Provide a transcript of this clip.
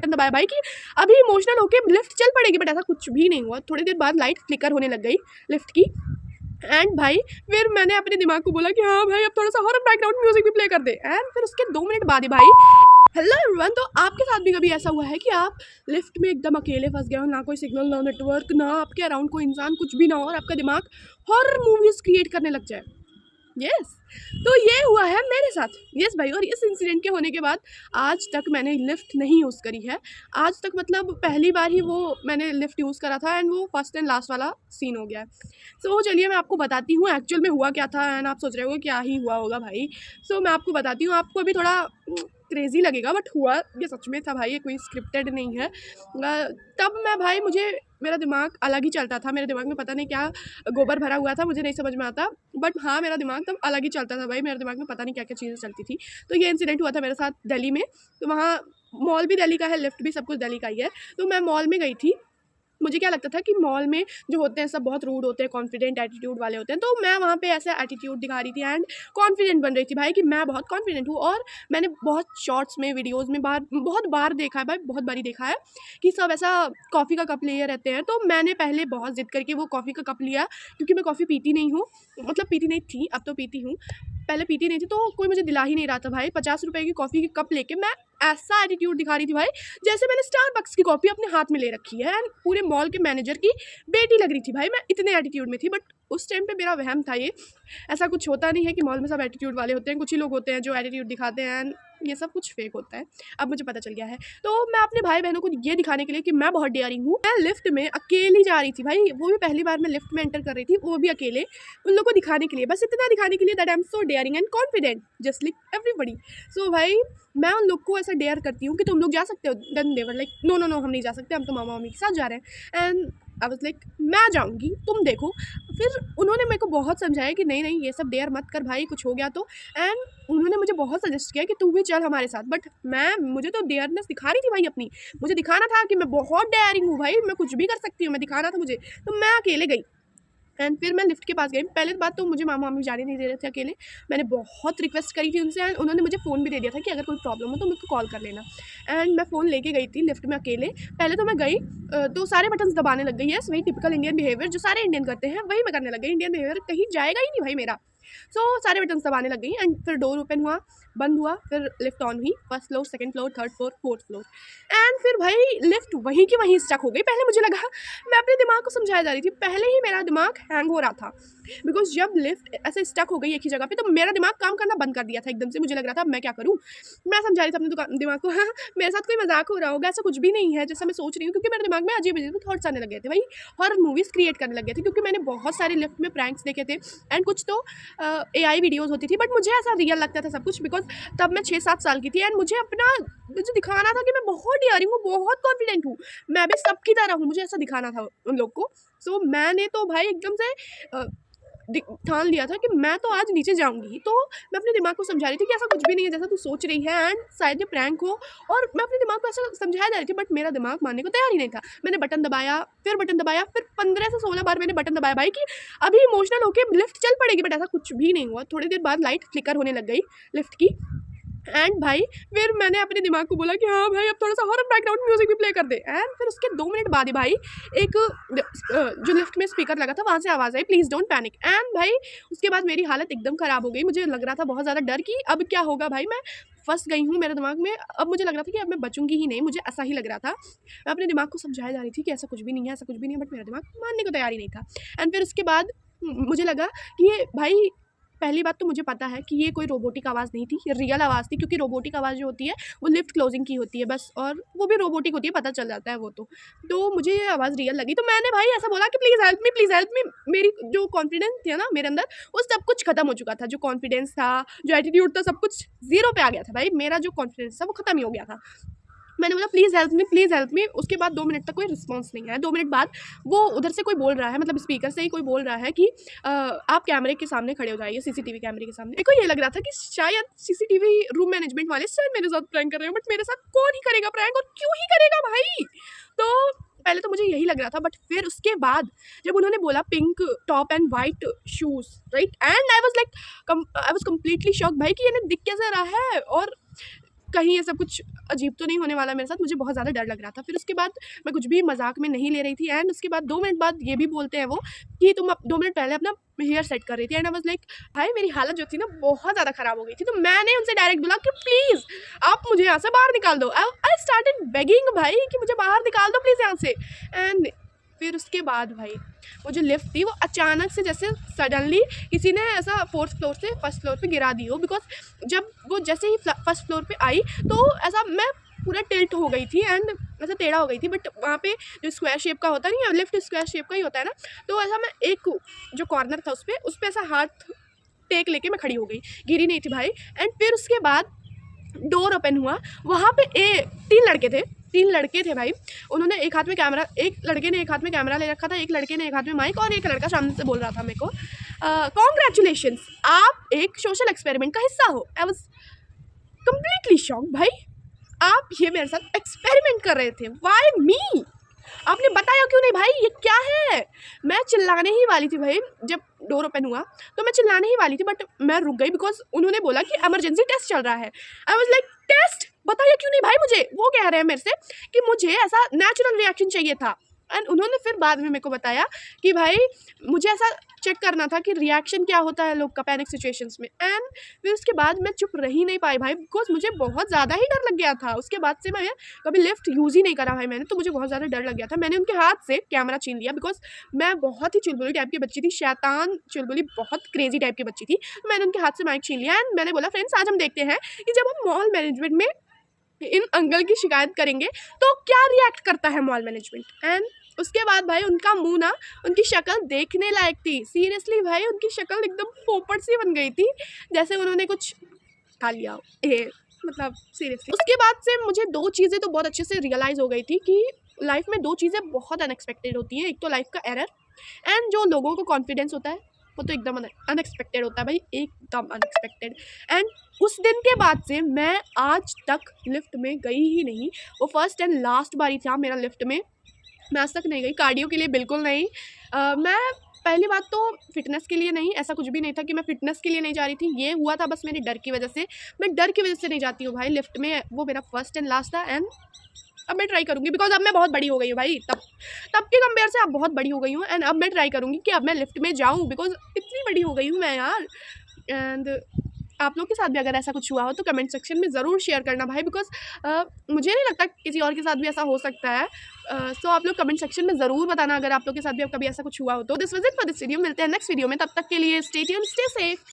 Button दबाया भाई कि अभी इमोशनल होके लिफ्ट चल पड़ेगी, बट ऐसा कुछ भी नहीं हुआ। थोड़ी देर बाद लाइट फ्लिकर होने लग गई लिफ्ट की, एंड भाई फिर मैंने अपने दिमाग को बोला कि हाँ भाई अब थोड़ा सा हॉरर बैकग्राउंड म्यूजिक भी प्ले कर दे, एंड फिर उसके 2 मिनट बाद ही भाई हेलो एवरीवन। तो आपके साथ भी कभी ऐसा हुआ है कि आप लिफ्ट में एकदम अकेले फंस गए हो, ना कोई सिग्नल, ना नेटवर्क, ना आपके अराउंड कोई इंसान, कुछ भी ना हो, और आपका दिमाग हॉरर मूवीज क्रिएट करने लग जाए? यस, तो ये हुआ है मेरे साथ। यस भाई, और इस इंसिडेंट के होने के बाद आज तक मैंने लिफ्ट नहीं यूज़ करी है। आज तक मतलब पहली बार ही वो मैंने लिफ्ट यूज़ करा था, एंड वो फर्स्ट एंड लास्ट वाला सीन हो गया है। सो चलिए मैं आपको बताती हूँ एक्चुअल में हुआ क्या था, एंड आप सोच रहे हो क्या ही हुआ होगा भाई। सो मैं आपको बताती हूँ, आपको अभी थोड़ा क्रेजी लगेगा, बट हुआ ये सच में था भाई, ये कोई स्क्रिप्टेड नहीं है। तब मैं भाई मुझे मेरा दिमाग अलग ही चलता था, मेरे दिमाग में पता नहीं क्या गोबर भरा हुआ था, मुझे नहीं समझ में आता, बट हाँ मेरा दिमाग तब अलग ही चलता था भाई, मेरे दिमाग में पता नहीं क्या क्या चीज़ें चलती थी। तो ये इंसिडेंट हुआ था मेरे साथ दिल्ली में। तो वहाँ मॉल भी दिल्ली का है, लिफ्ट भी, सब कुछ दिल्ली का ही है। तो मैं मॉल में गई थी, मुझे क्या लगता था कि मॉल में जो होते हैं सब बहुत रूड होते हैं, कॉन्फिडेंट एटीट्यूड वाले होते हैं, तो मैं वहाँ पे ऐसा एटीट्यूड दिखा रही थी एंड कॉन्फिडेंट बन रही थी भाई कि मैं बहुत कॉन्फिडेंट हूँ। और मैंने बहुत शॉर्ट्स में, वीडियोज़ में बहुत बार देखा है भाई, बहुत बारी देखा है कि सब ऐसा कॉफ़ी का कप लिए रहते हैं। तो मैंने पहले बहुत ज़िद करके वो कॉफ़ी का कप लिया, क्योंकि मैं कॉफ़ी पीती नहीं हूँ, मतलब पीती नहीं थी, अब तो पीती हूँ, पहले पीती नहीं थी, तो कोई मुझे दिला ही नहीं रहा था भाई। 50 रुपए की कॉफ़ी की कप लेके मैं ऐसा एटीट्यूड दिखा रही थी भाई जैसे मैंने स्टारबक्स की कॉफ़ी अपने हाथ में ले रखी है, एंड पूरे मॉल के मैनेजर की बेटी लग रही थी भाई, मैं इतने एटीट्यूड में थी। बट उस टाइम पे मेरा वहम था ये, ऐसा कुछ होता नहीं है कि मॉल में सब एटीट्यूड वाले होते हैं, कुछ ही लोग होते हैं जो एटीट्यूड दिखाते हैं, एंड ये सब कुछ फेक होता है, अब मुझे पता चल गया है। तो मैं अपने भाई बहनों को ये दिखाने के लिए कि मैं बहुत डेयरिंग हूँ, मैं लिफ्ट में अकेली जा रही थी भाई, वो भी पहली बार मैं लिफ्ट में एंटर कर रही थी, वो भी अकेले, उन लोगों को दिखाने के लिए, बस इतना दिखाने के लिए that I am so daring and confident just like everybody. So भाई मैं उन लोग को ऐसा डेयर करती हूँ कि तुम लोग जा सकते हो, then they were like no no no, हम नहीं जा सकते, हम तो मामा मम्मी के साथ जा रहे हैं। एंड आई वाज लाइक मैं जाऊँगी, तुम देखो। फिर उन्होंने मेरे को बहुत समझाया कि नहीं नहीं ये सब डेयर मत कर भाई, कुछ हो गया तो। एंड उन्होंने मुझे बहुत सजेस्ट किया कि तू भी चल हमारे साथ, बट मुझे तो डेयरनेस दिखा रही थी भाई अपनी, मुझे दिखाना था कि मैं बहुत डेयरिंग हूँ भाई, मैं कुछ भी कर सकती हूँ, मैं दिखाना था मुझे, तो मैं अकेले गई। एंड फिर मैं लिफ्ट के पास गई। पहले बात तो मुझे मामा मम्मी जाने नहीं दे रहे थे अकेले, मैंने बहुत रिक्वेस्ट करी थी उनसे, एंड उन्होंने मुझे फ़ोन भी दे दिया था कि अगर कोई प्रॉब्लम हो तो मुझको कॉल कर लेना। एंड मैं फ़ोन लेके गई थी लिफ्ट में अकेले। पहले तो मैं गई तो सारे बटन्स दबाने लग गई, यस वही टिपिकल इंडियन बिहेवियर जो सारे इंडियन करते हैं, वही मैं करने लग गई। इंडियन बिहेवियर कहीं जाएगा ही नहीं भाई मेरा। सारे बटन्स दबाने लग गई, एंड फिर डोर ओपन हुआ, बंद हुआ, फिर लिफ्ट ऑन हुई, first floor, second floor, third floor, fourth floor, and फिर भाई लिफ्ट वहीं की वहीं स्टक हो गई। पहले मुझे लगा, मैं अपने दिमाग को समझाया जा रही थी, पहले ही मेरा दिमाग हैंग हो रहा था, बिकॉज जब लिफ्ट ऐसे स्टक हो गई एक ही जगह पे, तो मेरा दिमाग काम करना बंद कर दिया था एकदम से। मुझे लग रहा था अब मैं क्या करूँ, मैं समझा रही थी अपने दिमाग को, हाँ मेरे साथ कोई मजाक हो रहा होगा, ऐसा कुछ भी नहीं है जैसा मैं सोच रही हूँ, क्योंकि मेरे दिमाग में अजीब अजीब थॉट्स आने लग गए थे भाई, हॉरर मूवीज़ क्रिएट करने लग गए थे, क्योंकि मैंने बहुत सारे लिफ्ट में प्रैंक्स देखे थे, एंड कुछ तो AI वीडियोज़ होती थी, बट मुझे ऐसा रियल लगता था सब कुछ, बिकॉज तब मैं 6-7 साल की थी, एंड मुझे दिखाना था कि मैं बहुत डेयरिंग हूँ, बहुत कॉन्फिडेंट हूँ, मैं भी सबकी तरह हूँ, मुझे ऐसा दिखाना था उन लोग को। सो मैंने तो भाई एकदम से ठान लिया था कि मैं तो आज नीचे जाऊंगी। तो मैं अपने दिमाग को समझा रही थी कि ऐसा कुछ भी नहीं है जैसा तू सोच रही है, एंड शायद ये प्रैंक हो, और मैं अपने दिमाग को ऐसा समझाया जा रही थी, बट मेरा दिमाग मानने को तैयार ही नहीं था। मैंने बटन दबाया, फिर बटन दबाया, फिर 15 से 16 बार मैंने बटन दबाया भाई कि अभी इमोशनल होके लिफ्ट चल पड़ेगी, बट ऐसा कुछ भी नहीं हुआ। थोड़ी देर बाद लाइट फ्लिकर होने लग गई लिफ्ट की, एंड भाई फिर मैंने अपने दिमाग को बोला कि हाँ भाई अब थोड़ा सा हॉरर बैकग्राउंड म्यूजिक भी प्ले कर दे, एंड फिर उसके 2 मिनट बाद ही भाई एक जो लिफ्ट में स्पीकर लगा था वहाँ से आवाज़ आई, प्लीज़ डोंट पैनिक। एंड भाई उसके बाद मेरी हालत एकदम ख़राब हो गई, मुझे लग रहा था बहुत ज़्यादा डर कि अब क्या होगा भाई, मैं फंस गई हूँ मेरे दिमाग में। अब मुझे लग रहा था कि अब मैं बचूंगी ही नहीं, मुझे ऐसा ही लग रहा था। मैं अपने दिमाग को समझाया जा रही थी कि ऐसा कुछ भी नहीं है, ऐसा कुछ भी नहीं है, बट मेरा दिमाग मानने को तैयार ही नहीं था। एंड फिर उसके बाद मुझे लगा कि ये भाई, पहली बात तो मुझे पता है कि ये कोई रोबोटिक आवाज़ नहीं थी, ये रियल आवाज़ थी, क्योंकि रोबोटिक आवाज़ जो होती है वो लिफ्ट क्लोजिंग की होती है बस, और वो भी रोबोटिक होती है, पता चल जाता है वो तो मुझे ये आवाज़ रियल लगी। तो मैंने भाई ऐसा बोला कि please help me, please help me. मेरी जो कॉन्फिडेंस थी ना मेरे अंदर, वो सब कुछ खत्म हो चुका था, जो कॉन्फिडेंस था, जो एटीट्यूड था, सब कुछ जीरो पे आ गया था भाई, मेरा जो कॉन्फिडेंस था वो खत्म ही हो गया था। मैंने बोला please help me, please help me. उसके बाद 2 मिनट तक कोई रिस्पॉन्स नहीं आया। 2 मिनट बाद वो उधर से कोई बोल रहा है, मतलब स्पीकर से ही कोई बोल रहा है कि आप कैमरे के सामने खड़े हो जाइए, सीसीटीवी कैमरे के सामने। मेरे को ये लग रहा था कि शायद सीसीटीवी रूम मैनेजमेंट वाले शायद मेरे साथ प्रैंक कर रहे हो, बट मेरे साथ कौन ही करेगा प्रैंक, और क्यों ही करेगा भाई। तो पहले तो मुझे यही लग रहा था, बट फिर उसके बाद जब उन्होंने बोला pink top and white shoes, right, and I was completely shocked भाई कि इन्हें दिख कैसे रहा है। और कहीं ऐसा कुछ अजीब तो नहीं होने वाला मेरे साथ, मुझे बहुत ज़्यादा डर लग रहा था। फिर उसके बाद मैं कुछ भी मजाक में नहीं ले रही थी, एंड उसके बाद 2 मिनट बाद ये भी बोलते हैं वो कि तुम 2 मिनट पहले अपना हेयर सेट कर रही थी, एंड आई वाज लाइक भाई मेरी हालत जो थी ना बहुत ज़्यादा ख़राब हो गई थी। तो मैंने उनसे डायरेक्ट बोला कि प्लीज़ आप मुझे यहाँ से बाहर निकाल दो। आई स्टार्टेड बेगिंग भाई कि मुझे बाहर निकाल दो प्लीज़ यहाँ से। एंड फिर उसके बाद भाई वो जो लिफ्ट थी वो अचानक से जैसे सडनली किसी ने ऐसा 4th फ्लोर से 1st फ्लोर पे गिरा दी हो, बिकॉज जब वो जैसे ही 1st फ्लोर पे आई तो ऐसा मैं पूरा टिल्ट हो गई थी एंड ऐसा टेढ़ा हो गई थी। बट वहाँ पे जो स्क्वायर शेप का होता नहीं है, लिफ्ट स्क्वायर शेप का ही होता है ना, तो ऐसा मैं एक जो कॉर्नर था उस पर ऐसा हाथ टेक लेके मैं खड़ी हो गई, गिरी नहीं थी भाई। एंड फिर उसके बाद डोर ओपन हुआ, वहाँ पे 3 लड़के थे भाई। उन्होंने एक हाथ में कैमरा, एक लड़के ने एक हाथ में कैमरा ले रखा था, एक लड़के ने एक हाथ में माइक, और एक लड़का सामने से बोल रहा था मेरे को कॉन्ग्रेचुलेशंस आप एक सोशल एक्सपेरिमेंट का हिस्सा हो। आई वाज कम्प्लीटली शॉक भाई, आप ये मेरे साथ एक्सपेरिमेंट कर रहे थे, व्हाई मी? आपने बताया क्यों नहीं भाई, ये क्या है? मैं चिल्लाने ही वाली थी भाई, जब डोर ओपन हुआ तो मैं चिल्लाने ही वाली थी, बट मैं रुक गई बिकॉज उन्होंने बोला कि इमरजेंसी टेस्ट चल रहा है। आई वाज लाइक टेस्ट बताया क्यों नहीं भाई मुझे? वो कह रहे हैं मेरे से कि मुझे ऐसा नेचुरल रिएक्शन चाहिए था। एंड उन्होंने फिर बाद में मेरे को बताया कि भाई मुझे ऐसा चेक करना था कि रिएक्शन क्या होता है लोग का पैनिक सिचुएशंस में। एंड फिर उसके बाद मैं चुप रही नहीं पाई भाई, बिकॉज मुझे बहुत ज़्यादा ही डर लग गया था। उसके बाद से मैं कभी लिफ्ट यूज़ ही नहीं करा भाई मैंने, तो मुझे बहुत ज़्यादा डर लग गया था। मैंने उनके हाथ से कैमरा छीन लिया बिकॉज मैं बहुत ही चुलबुली टाइप की बच्ची थी, शैतान चुलबुली, बहुत क्रेजी टाइप की बच्ची थी। तो मैंने उनके हाथ से माइक छीन लिया एंड मैंने बोला फ्रेंड्स आज हम देखते हैं कि जब हम मॉल मैनेजमेंट में इन अंकल की शिकायत करेंगे तो क्या रिएक्ट करता है मॉल मैनेजमेंट। एंड उसके बाद भाई उनका मुंह ना, उनकी शक्ल देखने लायक थी। सीरियसली भाई उनकी शक्ल एकदम पोपट सी बन गई थी, जैसे उन्होंने कुछ खा लिया हो। मतलब सीरियसली उसके बाद से मुझे 2 चीज़ें तो बहुत अच्छे से रियलाइज़ हो गई थी कि लाइफ में 2 चीज़ें बहुत अनएक्सपेक्टेड होती हैं। एक तो लाइफ का एरर, एंड जो लोगों को कॉन्फिडेंस होता है वो तो एकदम अनएक्सपेक्टेड होता है भाई, एकदम अनएक्सपेक्टेड। एंड उस दिन के बाद से मैं आज तक लिफ्ट में गई ही नहीं। वो फर्स्ट एंड लास्ट बारी था मेरा लिफ्ट में, मैं आज तक नहीं गई, कार्डियो के लिए बिल्कुल नहीं। मैं पहली बात तो फिटनेस के लिए नहीं, ऐसा कुछ भी नहीं था कि मैं फिटनेस के लिए नहीं जा रही थी, ये हुआ था बस मेरे डर की वजह से। मैं डर की वजह से नहीं जाती हूँ भाई लिफ्ट में, वो मेरा फर्स्ट एंड लास्ट था। एंड अब मैं ट्राई करूँगी बिकॉज अब मैं बहुत बड़ी हो गई हूँ भाई, तब के कंपेयर से अब बहुत बड़ी हो गई हूँ। एंड अब मैं ट्राई करूँगी कि अब मैं लिफ्ट में जाऊँ बिकॉज इतनी बड़ी हो गई हूँ मैं यार। एंड आप लोग के साथ भी अगर ऐसा कुछ हुआ हो तो कमेंट सेक्शन में ज़रूर शेयर करना भाई, बिकॉज मुझे नहीं लगता किसी और के साथ भी ऐसा हो सकता है। सो आप लोग कमेंट सेक्शन में ज़रूर बताना अगर आप लोग के साथ भी कभी ऐसा कुछ हुआ हो तो। This was it for this video, मिलते हैं नेक्स्ट वीडियो में, तब तक के लिए स्टे ट्यून्ड, स्टे सेफ।